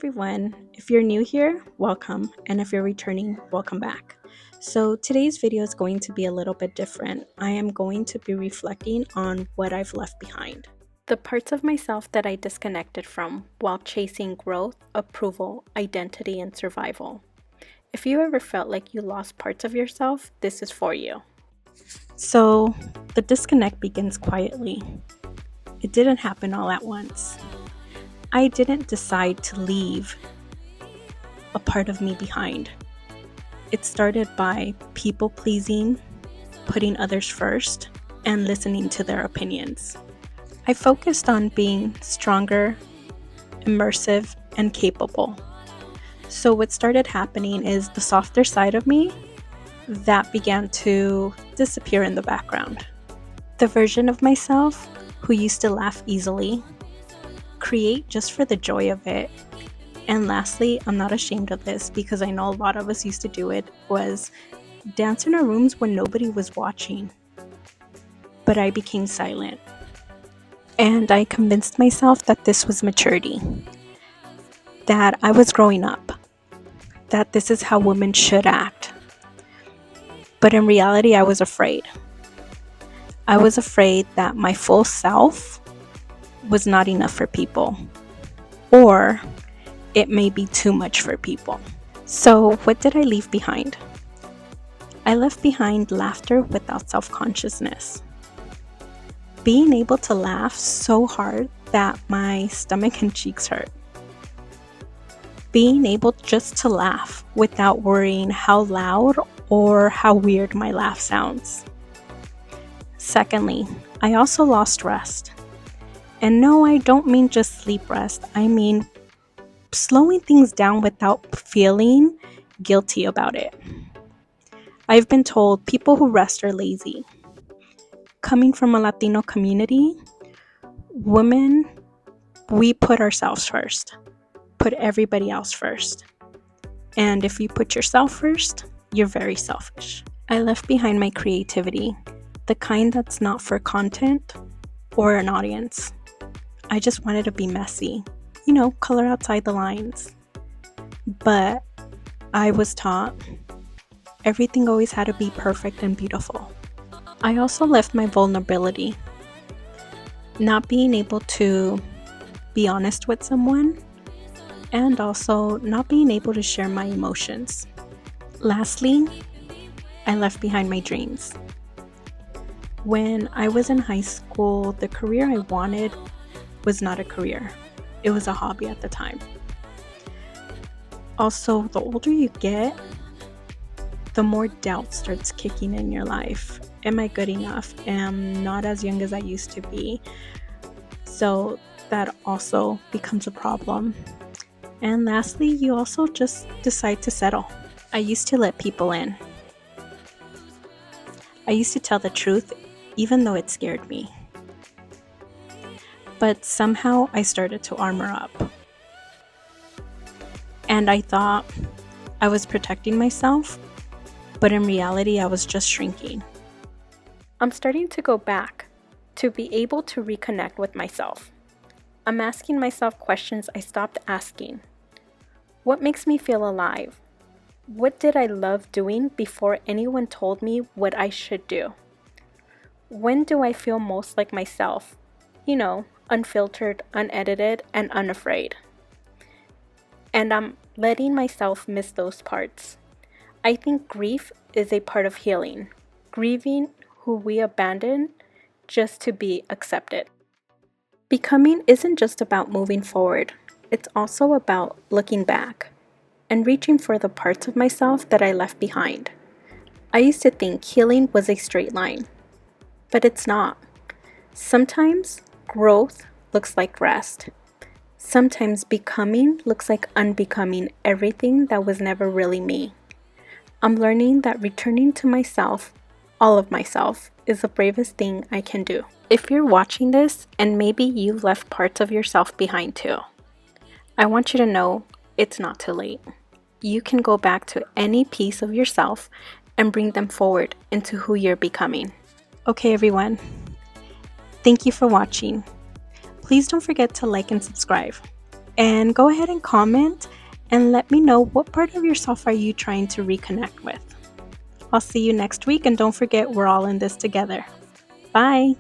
everyone. If you're new here, welcome. And if you're returning, welcome back. So today's video is going to be a little bit different. I am going to be reflecting on what I've left behind. The parts of myself that I disconnected from while chasing growth, approval, identity, and survival. If you ever felt like you lost parts of yourself, this is for you. So the disconnect begins quietly. It didn't happen all at once. I didn't decide to leave a part of me behind. It started by people pleasing, putting others first, and listening to their opinions. I focused on being stronger, immersive, and capable. So what started happening is the softer side of me that began to disappear in the background. The version of myself who used to laugh easily, create just for the joy of it. And lastly, I'm not ashamed of this because I know a lot of us used to do it, was dance in our rooms when nobody was watching. But I became silent. And I convinced myself that this was maturity, that I was growing up, that this is how women should act. But in reality, I was afraid. I was afraid that my full self was not enough for people, or it may be too much for people. So what did I leave behind? I left behind laughter without self-consciousness. Being able to laugh so hard that my stomach and cheeks hurt. Being able just to laugh without worrying how loud or how weird my laugh sounds. Secondly, I also lost rest. And no, I don't mean just sleep rest. I mean slowing things down without feeling guilty about it. I've been told people who rest are lazy. Coming from a Latino community, women, we put ourselves first, put everybody else first. And if you put yourself first, you're very selfish. I left behind my creativity, the kind that's not for content or an audience. I just wanted to be messy, color outside the lines. But I was taught everything always had to be perfect and beautiful. I also left my vulnerability, not being able to be honest with someone, and also not being able to share my emotions. Lastly, I left behind my dreams. When I was in high school, the career I wanted was not a career. It was a hobby at the time. Also, the older you get, the more doubt starts kicking in your life. Am I good enough? Am not as young as I used to be. So that also becomes a problem. And lastly, you also just decide to settle. I used to let people in. I used to tell the truth even though it scared me. But somehow I started to armor up. And I thought I was protecting myself, but in reality, I was just shrinking. I'm starting to go back to be able to reconnect with myself. I'm asking myself questions I stopped asking. What makes me feel alive? What did I love doing before anyone told me what I should do? When do I feel most like myself? Unfiltered, unedited, and unafraid. And I'm letting myself miss those parts. I think grief is a part of healing. Grieving who we abandoned just to be accepted. Becoming isn't just about moving forward. It's also about looking back and reaching for the parts of myself that I left behind. I used to think healing was a straight line, but it's not. Sometimes growth looks like rest. Sometimes becoming looks like unbecoming everything that was never really me. I'm learning that returning to myself, all of myself, is the bravest thing I can do. If you're watching this and maybe you've left parts of yourself behind too, I want you to know it's not too late. You can go back to any piece of yourself and bring them forward into who you're becoming. Okay, everyone. Thank you for watching. Please don't forget to like and subscribe. And go ahead and comment and let me know what part of yourself are you trying to reconnect with. I'll see you next week, and don't forget, we're all in this together. Bye!